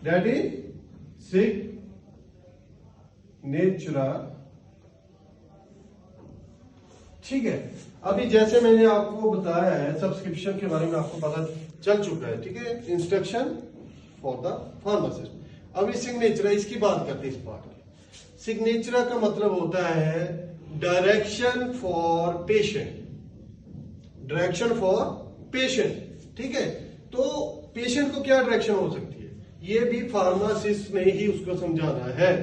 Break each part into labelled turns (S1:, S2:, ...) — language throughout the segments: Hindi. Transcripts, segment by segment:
S1: That is signature. ठीक है, अभी जैसे मैंने आपको बताया है सब्सक्रिप्शन के बारे में आपको पता चल चुका है। ठीक है, इंस्ट्रक्शन फॉर द फार्मासिस्ट। अभी सिग्नेचर, इसकी बात करते हैं इस पार्ट की। सिग्नेचर का मतलब होता है direction for patient, direction for patient. ठीक है, तो पेशेंट को क्या डायरेक्शन हो सकती है, ये भी फार्मासिस्ट ने ही उसको समझाना है।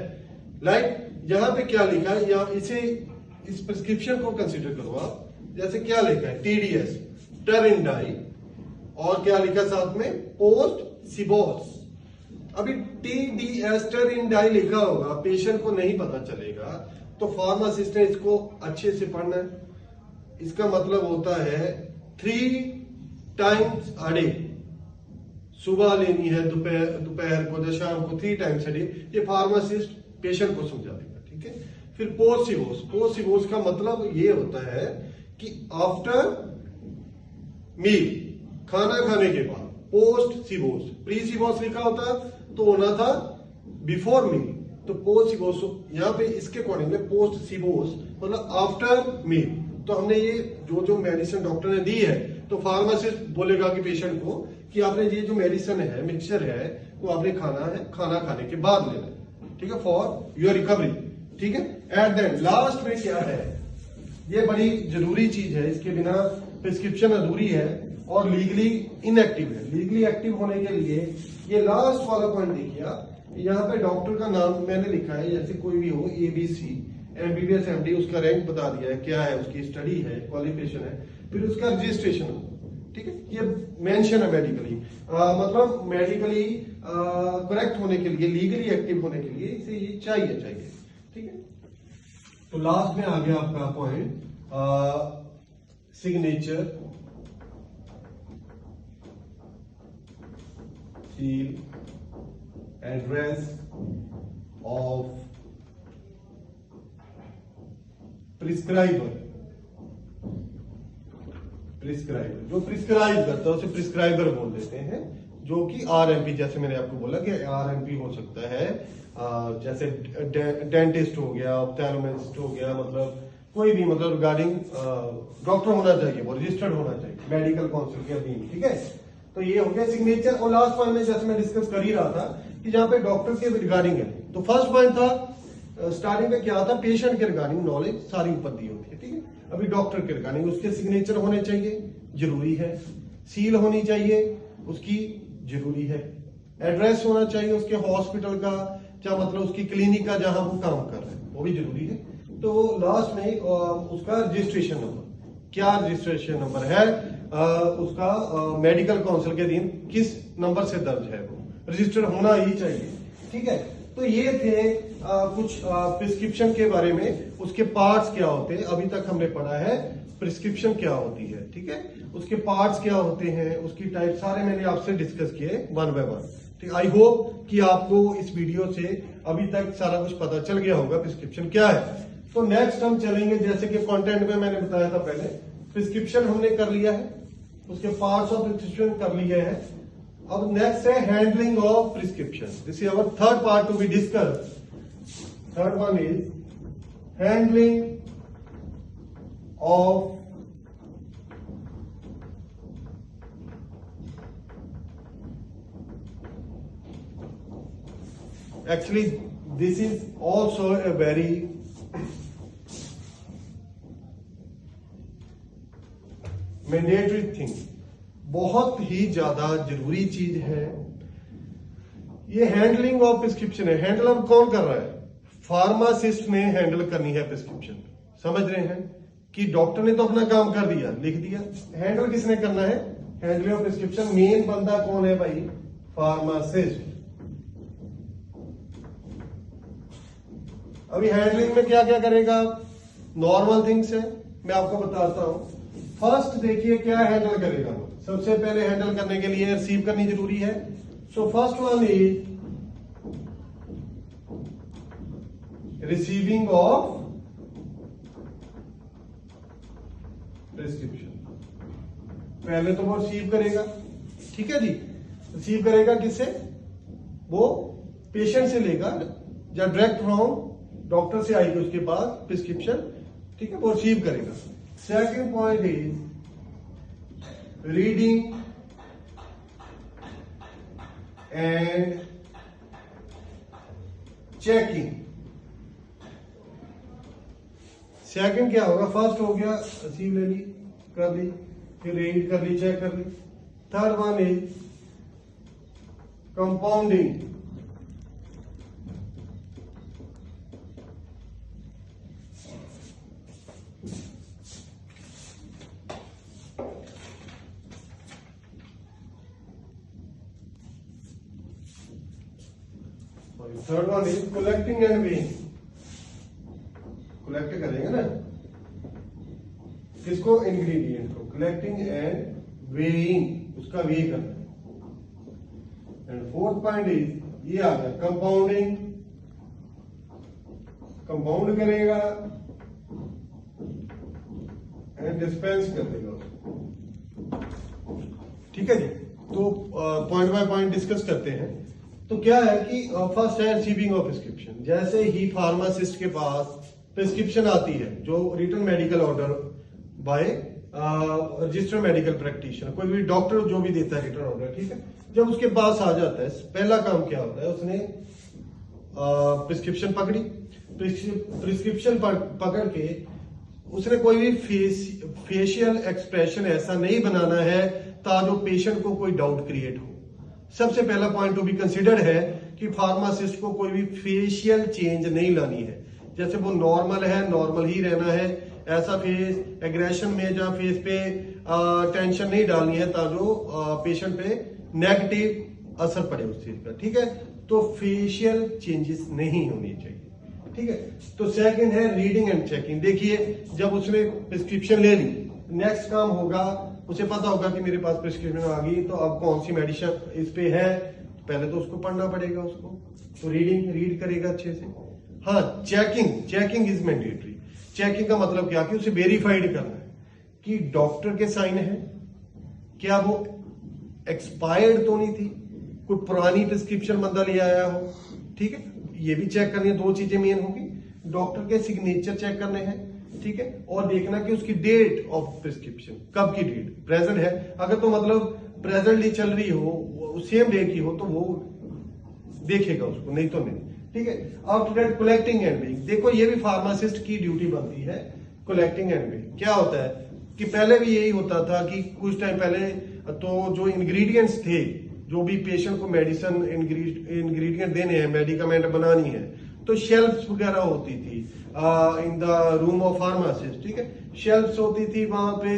S1: लाइक यहां पे क्या लिखा है, या इसे इस प्रिस्क्रिप्शन को कंसीडर करो आप। जैसे क्या लिखा है, TDS टरिनडाई, और क्या लिखा साथ में, पोस्ट सिबोस। अभी TDS टरिनडाई लिखा होगा, पेशेंट को नहीं पता चलेगा, तो फार्मासिस्ट ने इसको अच्छे से पढ़ना है। इसका मतलब होता है 3 times a day, सुबह लेनी है, दोपहर को या शाम को, 3 times a day। ये फार्मासिस्ट पेशेंट को समझा देगा। ठीक है, फिर पोस्ट सिबोस। पोस्ट सिबोस का मतलब ये होता है कि आफ्टर मील, खाना खाने के बाद। पोस्ट सिबोस, प्री सिबोस लिखा होता तो होना था बिफोर मील, तो पोस्ट सिबोस यहां पे इसके अकॉर्डिंग में पोस्ट सिबोस मतलब आफ्टर मील। तो हमने ये जो मेडिसिन डॉक्टर ने दी है, तो फार्मासिस्ट बोलेगा कि पेशेंट को कि आपने ये जो मेडिसिन है, मिक्सचर है, वो आपने खाना है खाना खाने के बाद लेना है। ठीक है, फॉर योर रिकवरी। ठीक है, एट द एंड लास्ट में क्या है, ये बड़ी जरूरी चीज है, इसके बिना प्रिस्क्रिप्शन अधूरी है और लीगली इनएक्टिव है। लीगली एक्टिव होने के लिए ये लास्ट वाला पॉइंट देखिए आप, यहाँ पे डॉक्टर का नाम मैंने लिखा है, जैसे कोई भी हो, ABC, MBBS, MD, उसका रैंक बता दिया है, क्या है उसकी स्टडी है, क्वालिफिकेशन है, फिर उसका रजिस्ट्रेशन हो। ठीक है, ये मेंशन है मेडिकली, मतलब मेडिकली करेक्ट होने के लिए, लीगली एक्टिव होने के लिए इसे ये चाहिए। ठीक है, तो लास्ट में आ गया आपका point signature, seal, address of prescriber. जो प्रिस्क्राइब करता है उसे प्रिस्क्राइबर बोल देते हैं, जो कि RMP, जैसे मैंने आपको बोला कि RMP हो सकता है, जैसे डेंटिस्ट हो गया, ऑप्थेल्मोलॉजिस्ट हो गया, मतलब कोई भी, मतलब रिगार्डिंग डॉक्टर होना चाहिए, वो रजिस्टर्ड होना चाहिए मेडिकल काउंसिल के अधीन। ठीक है, तो ये हो गया सिग्नेचर। और लास्ट पॉइंट में जैसे मैं डिस्कस कर ही रहा था कि जहां पे डॉक्टर के रिगार्डिंग है, तो फर्स्ट पॉइंट था स्टार्टिंग में क्या था, पेशेंट के रिगार्डिंग नॉलेज सारी ऊपर दी होती है। ठीक है, अभी डॉक्टर के रिगार्डिंग उसके सिग्नेचर होने चाहिए, जरूरी है। सील होनी चाहिए उसकी, जरूरी है। एड्रेस होना चाहिए उसके हॉस्पिटल का, क्या मतलब उसकी क्लिनिक का जहां वो काम कर रहे हैं, वो भी जरूरी है। तो लास्ट में उसका रजिस्ट्रेशन नंबर, क्या रजिस्ट्रेशन नंबर है उसका, मेडिकल काउंसिल के दिन किस नंबर से दर्ज है, वो रजिस्टर्ड होना ही चाहिए। ठीक है, तो ये थे कुछ प्रिस्क्रिप्शन के बारे में, उसके पार्ट्स क्या होते हैं। अभी तक हमने पढ़ा है प्रिस्क्रिप्शन क्या होती है। ठीक है, उसके पार्ट्स क्या होते हैं, उसकी टाइप सारे मैंने आपसे डिस्कस किए 1 by 1। ठीक, आई होप कि आपको इस वीडियो से अभी तक सारा कुछ पता चल गया होगा प्रिस्क्रिप्शन क्या है। तो नेक्स्ट हम चलेंगे, जैसे कि कंटेंट में मैंने बताया था पहले, प्रिस्क्रिप्शन हमने कर लिया है, उसके पार्ट्स ऑफ प्रिस्क्रिप्शन कर लिए हैं। अब नेक्स्ट है handling of prescription. This is our third part to be discuss. Third one is handling of actually this is also a very mandatory thing, बहुत ही ज्यादा जरूरी चीज है ये। हैंडलिंग ऑफ प्रिस्क्रिप्शन है, हैंडल अब कौन कर रहा है, फार्मासिस्ट ने हैंडल करनी है प्रिस्क्रिप्शन। समझ रहे हैं कि डॉक्टर ने तो अपना काम कर दिया, लिख दिया, हैंडल किसने करना है, हैंडलिंग ऑफ प्रिस्क्रिप्शन। मेन बंदा कौन है भाई, फार्मासिस्ट। अभी हैंडलिंग में क्या क्या करेगा, नॉर्मल थिंग्स है, मैं आपको बताता हूं। फर्स्ट देखिए क्या हैंडल करेगा, सबसे पहले हैंडल करने के लिए रिसीव करनी जरूरी है। So first one is receiving of prescription. पहले तो वो रिसीव करेगा, ठीक है जी, रिसीव करेगा किससे, वो पेशेंट से लेगा या डायरेक्ट फ्रॉम डॉक्टर से आएगी उसके पास प्रिस्क्रिप्शन, ठीक है, वो रिसीव करेगा। Second point is reading and checking. Second क्या होगा, फर्स्ट हो गया रिसीव ले ली कर ली, फिर रीड कर ली, चेक कर ली। Third one is compounding. Third one is collecting and weighing. Collect करेंगे ना किसको, इंग्रेडिएंट को, कलेक्टिंग एंड वेइंग, उसका वे करना है। एंड फोर्थ पॉइंट इज ये आ गया कंपाउंडिंग, कंपाउंड करेगा एंड डिस्पेंस कर देगा उसको, ठीक है जी। तो पॉइंट बाय पॉइंट डिस्कस करते हैं। तो क्या है कि फर्स्ट है रिसीविंग ऑफ प्रिस्क्रिप्शन। जैसे ही फार्मासिस्ट के पास प्रिस्क्रिप्शन आती है जो written medical order by registered medical practitioner, कोई भी डॉक्टर जो भी देता है रिटन ऑर्डर, ठीक है, जब उसके पास आ जाता है पहला काम क्या होता है, उसने प्रिस्क्रिप्शन पकड़ी, प्रिस्क्रिप्शन पकड़ के उसने कोई भी फेशियल एक्सप्रेशन ऐसा नहीं बनाना है ताकि पेशेंट को कोई डाउट क्रिएट हो। सबसे पहला पॉइंट टू बी कंसिडर्ड है कि फार्मासिस्ट को कोई भी फेशियल चेंज नहीं लानी है। जैसे वो नॉर्मल है, नॉर्मल ही रहना है, ऐसा फेस एग्रेशन में जहां फेस पे टेंशन नहीं डालनी है ताकि पेशेंट पे नेगेटिव असर पड़े उस चीज का, ठीक है। तो फेशियल चेंजेस नहीं होनी चाहिए, ठीक है। तो सेकंड है रीडिंग एंड चेकिंग। देखिए जब उसने प्रिस्क्रिप्शन ले ली, नेक्स्ट काम होगा, उसे पता होगा कि मेरे पास प्रिस्क्रिप्शन आ गई, तो अब कौन सी मेडिसिन इस पे है, पहले तो उसको पढ़ना पड़ेगा उसको, तो रीड करेगा अच्छे से। हाँ, चेकिंग इज मैंडेटरी। चेकिंग का मतलब क्या कि उसे वेरीफाइड करना है कि डॉक्टर के साइन है, क्या वो एक्सपायर्ड तो नहीं थी, कोई पुरानी प्रिस्क्रिप्शन बंदा ले आया हो, ठीक है, ये भी चेक करनी है। दो चीजें मेन होगी, डॉक्टर के सिग्नेचर चेक करने हैं, ठीक है, और देखना कि उसकी डेट ऑफ प्रिस्क्रिप्शन, कब की डेट प्रेजेंट है, अगर तो मतलब प्रेजेंटली चल रही हो, सेम डे की हो, तो वो देखेगा उसको, नहीं तो नहीं, ठीक है। After that collecting and weighing. देखो ये भी फार्मासिस्ट की ड्यूटी बनती है, कलेक्टिंग एंड वेइंग। क्या होता है कि पहले भी यही होता था कि कुछ टाइम पहले तो जो इंग्रेडिएंट्स थे, जो भी पेशेंट को मेडिसिन इंग्रेडिएंट देने हैं, मेडिकामेंट बनानी है, तो शेल्फ्स वगैरह होती थी in the room of pharmacist, ठीक है, शेल्फ्स होती थी, वहां पे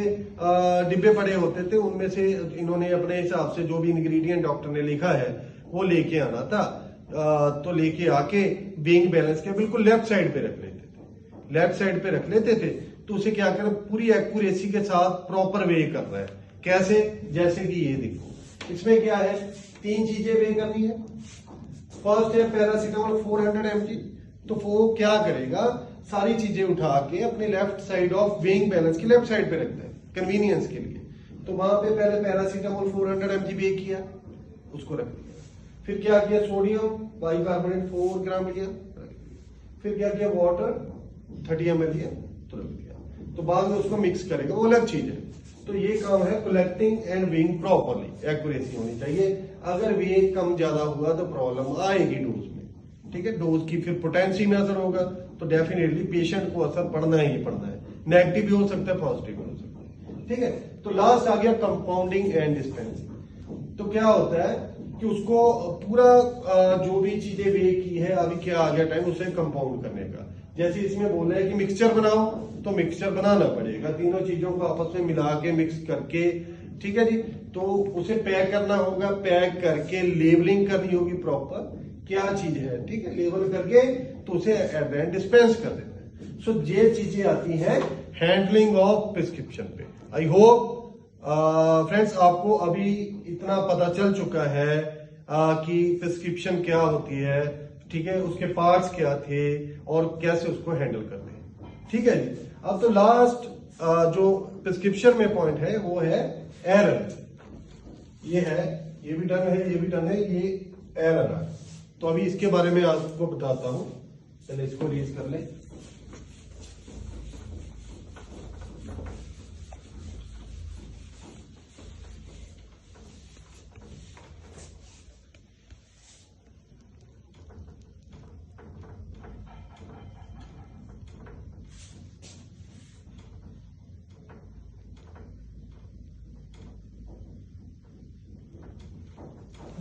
S1: डिब्बे पड़े होते थे, उनमें से इन्होंने अपने हिसाब से जो भी इंग्रेडिएंट डॉक्टर ने लिखा है वो लेके आना था। तो लेके आके वेइंग बैलेंस के बिल्कुल लेफ्ट साइड पे रख लेते थे, लेफ्ट साइड पे रख लेते थे। तो उसे क्या करना, पूरी एक्यूरेसी के साथ प्रॉपर वे कर रहा है। कैसे, जैसे कि ये देखो, इसमें क्या है, तीन चीजें वे करनी है। फर्स्ट है पैरासीटामोल 400 mg, तो वो क्या करेगा, सारी चीजें उठा के अपने left side of weighing balance की लेफ्ट साइड पे रखता है कन्वीनियंस के लिए। तो वहां पे पहले पैरासीटामोल 400 mg वे किया, उसको रख दिया। फिर क्या किया, सोडियम बाइकार्बोनेट 4 ग्राम लिया, फिर क्या किया, वाटर 30 ml लिया, तो रख दिया। तो बाद में उसको मिक्स करेगा, वो अलग चीज है। तो ये काम है collecting and weighing properly, accuracy होनी चाहिए। अगर वेट कम ज्यादा हुआ तो प्रॉब्लम आएगी डोज में, ठीक है। डोज की फिर पोटेंसी में असर होगा, तो डेफिनेटली पेशेंट को असर पड़ना ही पड़ना है, नेगेटिव भी हो सकता है, पॉजिटिव भी हो सकता है, ठीक है। तो लास्ट आ गया कंपाउंडिंग एंड डिस्पेंसिंग। तो क्या होता है कि उसको पूरा जो भी चीजें वे की है, अभी क्या आ गया टाइम उसे कंपाउंड करने का। जैसे इसमें बोल रहे हैं कि मिक्सचर बनाओ, तो मिक्सचर बनाना पड़ेगा, तीनों चीजों को आपस में मिला के मिक्स करके, ठीक है जी। तो उसे पैक करना होगा, पैक करके लेबलिंग करनी होगी प्रॉपर, क्या चीज है, ठीक है, लेबल करके तो उसे एट द एंड डिस्पेंस कर देना है। सो ये चीजें आती हैं हैंडलिंग ऑफ प्रिस्क्रिप्शन पे। आई होप फ्रेंड्स आपको अभी इतना पता चल चुका है कि प्रिस्क्रिप्शन क्या होती है, ठीक है, उसके पार्ट्स क्या थे और कैसे उसको हैंडल करते हैं, ठीक है जी। अब तो लास्ट जो प्रिस्क्रिप्शन में पॉइंट है वो है एरर। ये है, ये भी डन है, ये भी डन है, ये एरर आ। तो अभी इसके बारे में आपको बताता हूं, पहले इसको रीड कर ले।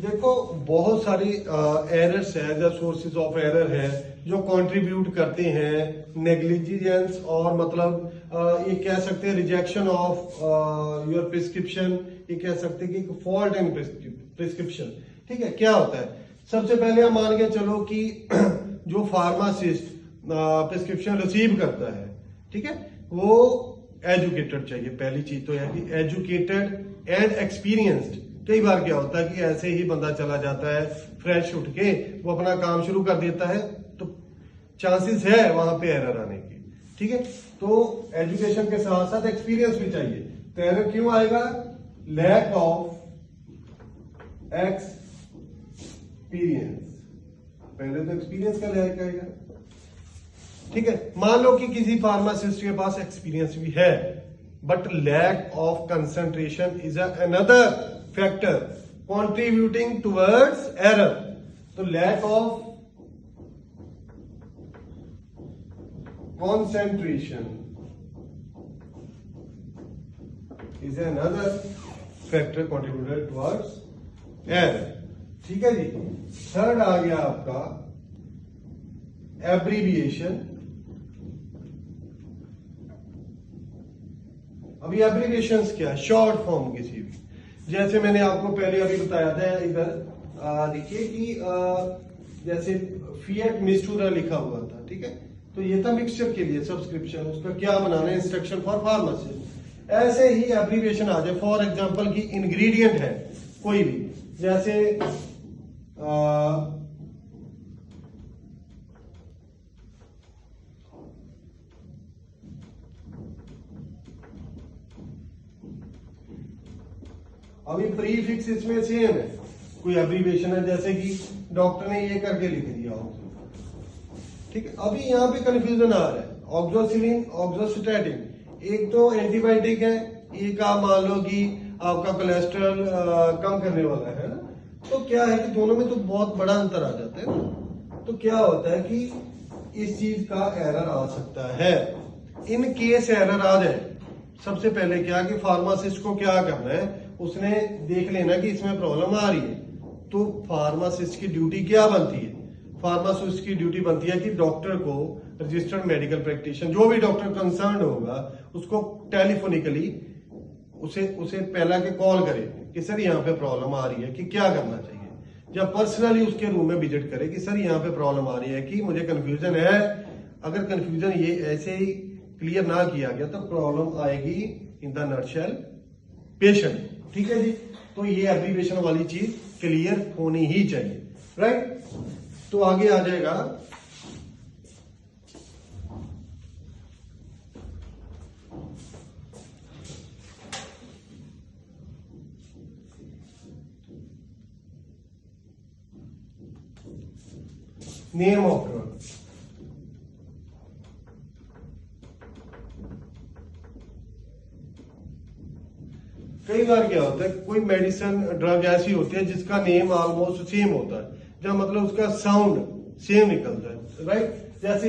S1: देखो बहुत सारी एरर्स है, जो सोर्सेज ऑफ एरर है जो कंट्रीब्यूट करते हैं नेग्लिजेंस और मतलब ये कह सकते हैं रिजेक्शन ऑफ योर प्रिस्क्रिप्शन, ये कह सकते हैं कि फॉल्ट इन प्रिस्क्रिप्शन। ठीक है, क्या होता है? सबसे पहले हम मान के चलो कि जो फार्मासिस्ट प्रिस्क्रिप्शन रिसीव करता है, ठीक है, वो एजुकेटेड चाहिए। पहली चीज तो है कि एजुकेटेड एंड एक्सपीरियंस्ड। कई बार क्या होता है कि ऐसे ही बंदा चला जाता है फ्रेश उठ के, वो अपना काम शुरू कर देता है, तो चांसेस है वहां पे एरर आने की। ठीक है, तो एजुकेशन के साथ साथ एक्सपीरियंस भी चाहिए। तो एरर क्यों आएगा? Lack of experience. पहले तो एक्सपीरियंस का लैक आएगा। ठीक है, मान लो कि किसी फार्मासिस्ट के पास एक्सपीरियंस भी है, but lack of concentration is another factor contributing towards error. तो lack of concentration is another factor contributed towards error। ठीक है जी। थर्ड आ गया आपका एब्रीविएशन। अभी एब्रीविएशंस क्या है? शॉर्ट फॉर्म किसी भी, जैसे मैंने आपको पहले अभी बताया था इधर देखिए कि जैसे फिएट मिस्टूरा लिखा हुआ था, ठीक है, तो ये था मिक्सचर के लिए सब्सक्रिप्शन, उसका क्या बनाना है, इंस्ट्रक्शन फॉर फार्मासिस्ट। ऐसे ही एब्रीविएशन आ जाए, फॉर एग्जांपल की इंग्रेडिएंट है कोई भी, जैसे अभी प्रीफिक्स इसमें सेम है, कोई एब्रीविएशन है, जैसे कि डॉक्टर ने ये करके लिख दिया हो। ठीक है, अभी यहाँ पे कंफ्यूजन आ रहा है। ऑक्सोसिलिन, ऑक्सोस्टैटिन, एक तो एंटीबायोटिक है, एक आप मान लो कि आपका कोलेस्ट्रॉल कम करने वाला है ना, तो क्या है कि दोनों में तो बहुत बड़ा अंतर आ जाता है ना। तो क्या होता है कि इस चीज का एरर आ सकता है। इन केस एरर आ जाए, सबसे पहले क्या कि फार्मासिस्ट को क्या करना है, उसने देख लेना कि इसमें प्रॉब्लम आ रही है। तो फार्मासिस्ट की ड्यूटी क्या बनती है? फार्मासिस्ट की ड्यूटी बनती है कि डॉक्टर को, रजिस्टर्ड मेडिकल प्रैक्टिशनर, जो भी डॉक्टर कंसर्न होगा, उसको टेलीफोनिकली उसे पहला के कॉल करे कि सर यहाँ पे प्रॉब्लम आ रही है, कि क्या करना चाहिए। या पर्सनली उसके रूम में विजिट करे कि सर यहाँ पे प्रॉब्लम आ रही है, कि मुझे कंफ्यूजन है। अगर कंफ्यूजन ये ऐसे ही क्लियर ना किया गया तो प्रॉब्लम आएगी इन द नटशेल पेशेंट। ठीक है जी, तो ये एब्रीविएशन वाली चीज क्लियर होनी ही चाहिए, राइट। तो आगे आ जाएगा नेम ऑफ ड्रग। कई बार क्या होता है, कोई मेडिसिन ड्रग ऐसी होती है जिसका नेम ऑलमोस्ट सेम होता है, जब मतलब उसका साउंड सेम निकलता है, राइट। जैसे